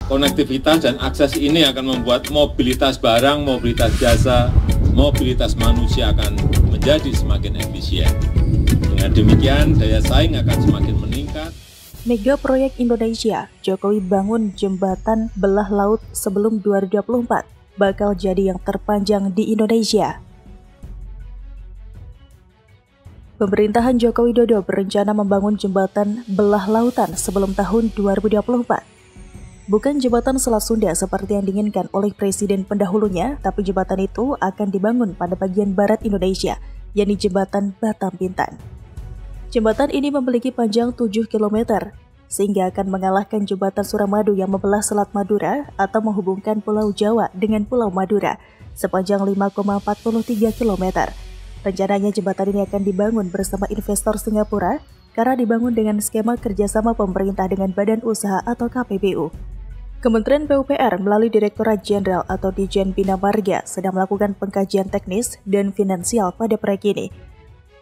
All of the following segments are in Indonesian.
Konektivitas dan akses ini akan membuat mobilitas barang, mobilitas jasa, mobilitas manusia akan menjadi semakin efisien. Dengan demikian, daya saing akan semakin meningkat. Mega proyek Indonesia, Jokowi bangun jembatan belah laut sebelum 2024, bakal jadi yang terpanjang di Indonesia. Pemerintahan Joko Widodo berencana membangun jembatan belah lautan sebelum tahun 2024. Bukan jembatan Selat Sunda seperti yang diinginkan oleh presiden pendahulunya, tapi jembatan itu akan dibangun pada bagian barat Indonesia, yakni jembatan Batam Bintan. Jembatan ini memiliki panjang 7 km, sehingga akan mengalahkan jembatan Suramadu yang membelah Selat Madura atau menghubungkan Pulau Jawa dengan Pulau Madura sepanjang 5,43 km. Rencananya jembatan ini akan dibangun bersama investor Singapura karena dibangun dengan skema kerjasama pemerintah dengan Badan Usaha atau KPBU. Kementerian PUPR melalui Direktorat Jenderal atau Ditjen Bina Marga sedang melakukan pengkajian teknis dan finansial pada proyek ini.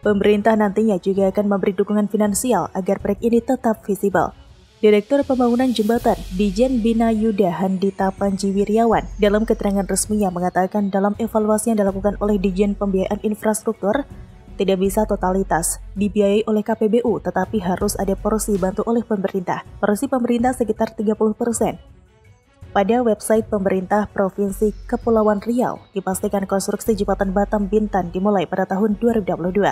Pemerintah nantinya juga akan memberi dukungan finansial agar proyek ini tetap visible. Direktur Pembangunan Jembatan Ditjen Bina Yuda Handita Panji Wiryawan dalam keterangan resminya mengatakan dalam evaluasi yang dilakukan oleh Ditjen Pembiayaan Infrastruktur, tidak bisa totalitas dibiayai oleh KPBU, tetapi harus ada porsi bantu oleh pemerintah. Porsi pemerintah sekitar 30%. Pada website pemerintah Provinsi Kepulauan Riau, dipastikan konstruksi jembatan Batam Bintan dimulai pada tahun 2022.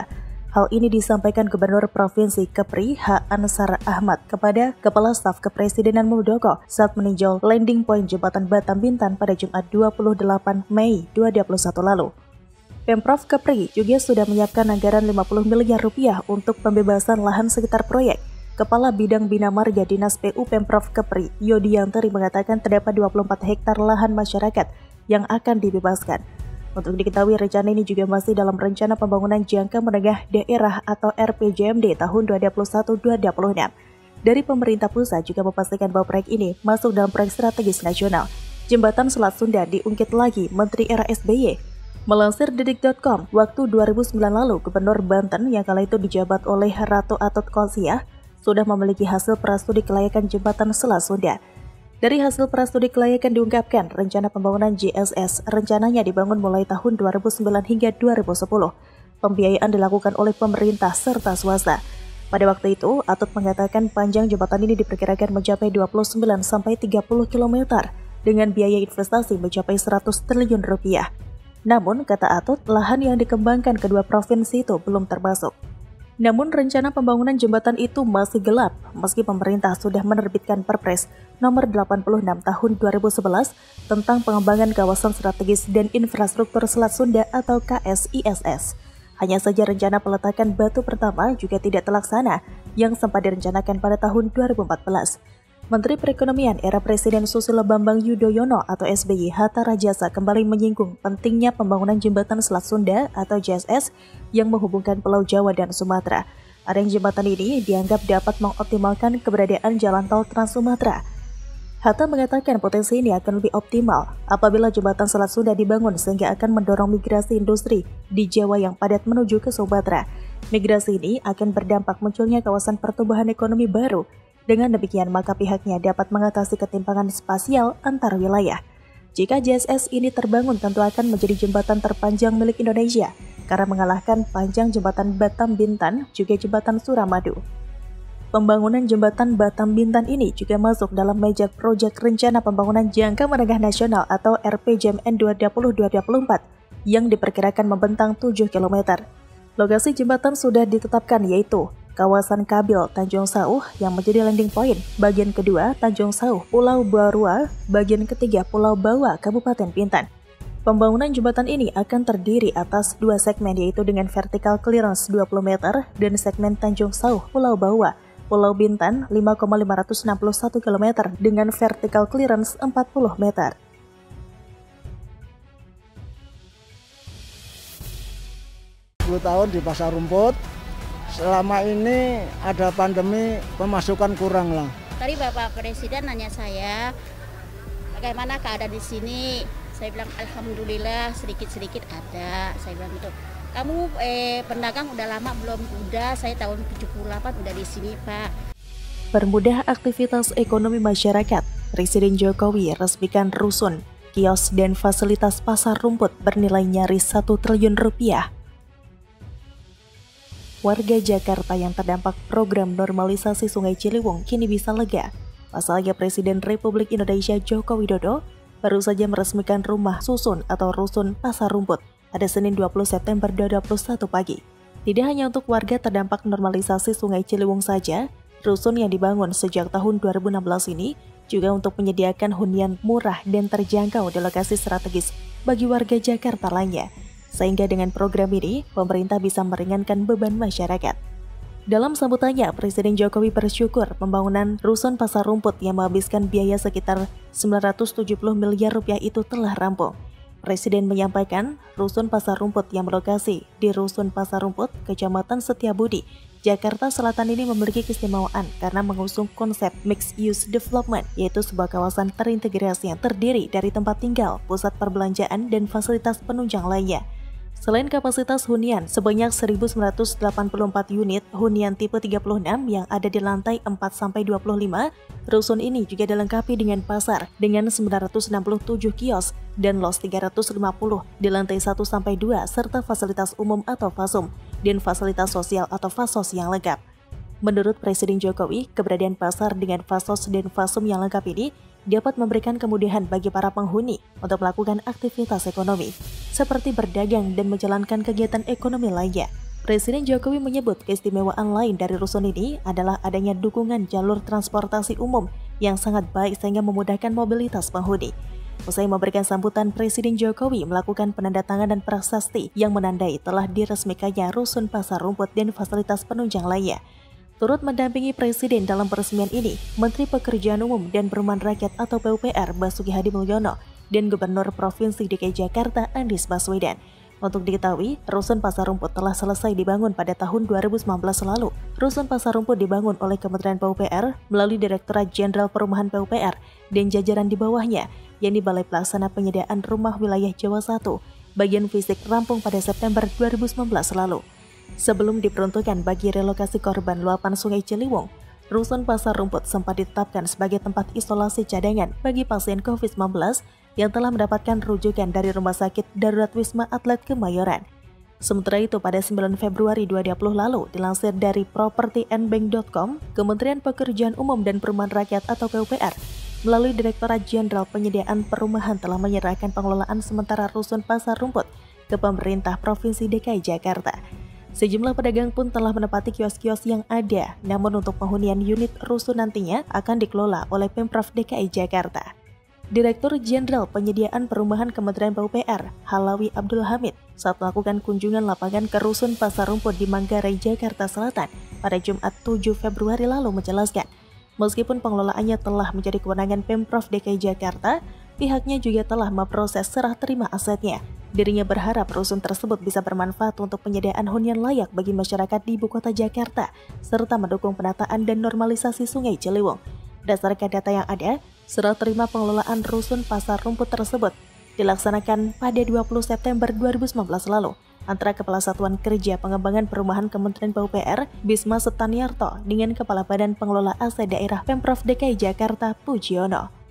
Hal ini disampaikan Gubernur Provinsi Kepri H. Ansar Ahmad kepada Kepala Staf Kepresidenan Muldoko saat meninjau landing point jembatan Batam Bintan pada Jumat 28 Mei 2021 lalu. Pemprov Kepri juga sudah menyiapkan anggaran 50 miliar rupiah untuk pembebasan lahan sekitar proyek. Kepala Bidang Bina Marga Dinas PU Pemprov Kepri, Yodiantari mengatakan terdapat 24 hektar lahan masyarakat yang akan dibebaskan. Untuk diketahui, rencana ini juga masih dalam rencana pembangunan jangka menengah daerah atau RPJMD tahun 2021-2026. Dari pemerintah pusat juga memastikan bahwa proyek ini masuk dalam proyek strategis nasional. Jembatan Selat Sunda diungkit lagi Menteri era SBY. Melansir detik.com, waktu 2009 lalu, Gubernur Banten yang kala itu dijabat oleh Ratu Atut Qosiah sudah memiliki hasil prastudi kelayakan jembatan Selat Sunda. Dari hasil prastudi kelayakan diungkapkan, rencana pembangunan JSS rencananya dibangun mulai tahun 2009 hingga 2010. Pembiayaan dilakukan oleh pemerintah serta swasta. Pada waktu itu, Atut mengatakan panjang jembatan ini diperkirakan mencapai 29-30 km dengan biaya investasi mencapai 100 triliun rupiah. Namun, kata Atut, lahan yang dikembangkan kedua provinsi itu belum termasuk. Namun rencana pembangunan jembatan itu masih gelap meski pemerintah sudah menerbitkan Perpres nomor 86 tahun 2011 tentang pengembangan kawasan strategis dan infrastruktur Selat Sunda atau KSISS. Hanya saja rencana peletakan batu pertama juga tidak terlaksana yang sempat direncanakan pada tahun 2014. Menteri Perekonomian era Presiden Susilo Bambang Yudhoyono atau SBY Hatta Rajasa kembali menyinggung pentingnya pembangunan jembatan Selat Sunda atau JSS yang menghubungkan Pulau Jawa dan Sumatera. Adanya jembatan ini dianggap dapat mengoptimalkan keberadaan jalan tol Trans Sumatera. Hatta mengatakan potensi ini akan lebih optimal apabila jembatan Selat Sunda dibangun sehingga akan mendorong migrasi industri di Jawa yang padat menuju ke Sumatera. Migrasi ini akan berdampak munculnya kawasan pertumbuhan ekonomi baru. Dengan demikian, maka pihaknya dapat mengatasi ketimpangan spasial antar wilayah. Jika JSS ini terbangun, tentu akan menjadi jembatan terpanjang milik Indonesia, karena mengalahkan panjang jembatan Batam Bintan, juga jembatan Suramadu. Pembangunan jembatan Batam Bintan ini juga masuk dalam mega proyek rencana pembangunan jangka menengah nasional atau RPJMN 2020-2024 yang diperkirakan membentang 7 km. Lokasi jembatan sudah ditetapkan yaitu kawasan Kabil Tanjung Sauh yang menjadi landing point, bagian kedua Tanjung Sauh Pulau Barua, bagian ketiga Pulau Bawa Kabupaten Bintan. Pembangunan jembatan ini akan terdiri atas dua segmen yaitu dengan vertical clearance 20 meter dan segmen Tanjung Sauh Pulau Bawa Pulau Bintan 5,561 km dengan vertical clearance 40 meter. Tahun di Pasar Rumput. Selama ini ada pandemi, pemasukan kurang lah. Tadi Bapak Presiden nanya saya, bagaimana keadaan di sini? Saya bilang alhamdulillah sedikit-sedikit ada. Saya bilang gitu. Kamu pedagang udah lama belum? Udah, saya tahun 78 udah di sini, Pak. Permudah aktivitas ekonomi masyarakat. Presiden Jokowi resmikan rusun, kios, dan fasilitas pasar rumput bernilai nyaris 1 triliun rupiah. Warga Jakarta yang terdampak program normalisasi Sungai Ciliwung kini bisa lega. Pasalnya Presiden Republik Indonesia Joko Widodo baru saja meresmikan rumah susun atau rusun pasar rumput pada Senin 20 September 2021 pagi. Tidak hanya untuk warga terdampak normalisasi Sungai Ciliwung saja, rusun yang dibangun sejak tahun 2016 ini juga untuk menyediakan hunian murah dan terjangkau di lokasi strategis bagi warga Jakarta lainnya. Sehingga dengan program ini, pemerintah bisa meringankan beban masyarakat. Dalam sambutannya, Presiden Jokowi bersyukur pembangunan rusun pasar rumput yang menghabiskan biaya sekitar 970 miliar rupiah itu telah rampung. Presiden menyampaikan, rusun pasar rumput yang berlokasi di Rusun Pasar Rumput, Kecamatan Setiabudi, Jakarta Selatan ini memiliki keistimewaan karena mengusung konsep mixed use development, yaitu sebuah kawasan terintegrasi yang terdiri dari tempat tinggal, pusat perbelanjaan, dan fasilitas penunjang lainnya. Selain kapasitas hunian sebanyak 1.984 unit hunian tipe 36 yang ada di lantai 4-25, rusun ini juga dilengkapi dengan pasar dengan 967 kios dan los 350 di lantai 1-2 serta fasilitas umum atau FASUM dan fasilitas sosial atau FASOS yang lengkap. Menurut Presiden Jokowi, keberadaan pasar dengan FASOS dan FASUM yang lengkap ini dapat memberikan kemudahan bagi para penghuni untuk melakukan aktivitas ekonomi, seperti berdagang dan menjalankan kegiatan ekonomi lainnya. Presiden Jokowi menyebut keistimewaan lain dari rusun ini adalah adanya dukungan jalur transportasi umum yang sangat baik sehingga memudahkan mobilitas penghuni. Usai memberikan sambutan, Presiden Jokowi melakukan penandatanganan prasasti yang menandai telah diresmikannya Rusun Pasar Rumput dan fasilitas penunjang lainnya. Turut mendampingi Presiden dalam peresmian ini, Menteri Pekerjaan Umum dan Perumahan Rakyat atau PUPR Basuki Hadi Mulyono dan Gubernur Provinsi DKI Jakarta Anies Baswedan. Untuk diketahui, Rusun Pasar Rumput telah selesai dibangun pada tahun 2019 lalu. Rusun Pasar Rumput dibangun oleh Kementerian PUPR melalui Direktorat Jenderal Perumahan PUPR dan jajaran di bawahnya, yakni Balai Pelaksana Penyediaan Rumah Wilayah Jawa 1. Bagian fisik rampung pada September 2019 lalu. Sebelum diperuntukkan bagi relokasi korban luapan Sungai Ciliwung, Rusun Pasar Rumput sempat ditetapkan sebagai tempat isolasi cadangan bagi pasien COVID-19 yang telah mendapatkan rujukan dari Rumah Sakit Darurat Wisma Atlet Kemayoran. Sementara itu, pada 9 Februari 2020 lalu, dilansir dari propertyanbank.com, Kementerian Pekerjaan Umum dan Perumahan Rakyat atau PUPR, melalui Direktorat Jenderal Penyediaan Perumahan telah menyerahkan pengelolaan sementara Rusun Pasar Rumput ke pemerintah Provinsi DKI Jakarta. Sejumlah pedagang pun telah menempati kios-kios yang ada, namun untuk penghunian unit rusun nantinya akan dikelola oleh Pemprov DKI Jakarta. Direktur Jenderal Penyediaan Perumahan Kementerian PUPR, Halawi Abdul Hamid, saat melakukan kunjungan lapangan ke Rusun Pasar Rumput di Manggarai, Jakarta Selatan pada Jumat 7 Februari lalu menjelaskan, meskipun pengelolaannya telah menjadi kewenangan Pemprov DKI Jakarta, pihaknya juga telah memproses serah terima asetnya. Dirinya berharap rusun tersebut bisa bermanfaat untuk penyediaan hunian layak bagi masyarakat di Ibu Kota Jakarta, serta mendukung penataan dan normalisasi Sungai Ciliwung. Berdasarkan data yang ada, serah terima pengelolaan Rusun Pasar Rumput tersebut dilaksanakan pada 20 September 2019 lalu antara Kepala Satuan Kerja Pengembangan Perumahan Kementerian PUPR, Bisma Setaniarto, dengan Kepala Badan Pengelola Aset Daerah Pemprov DKI Jakarta, Pujiono.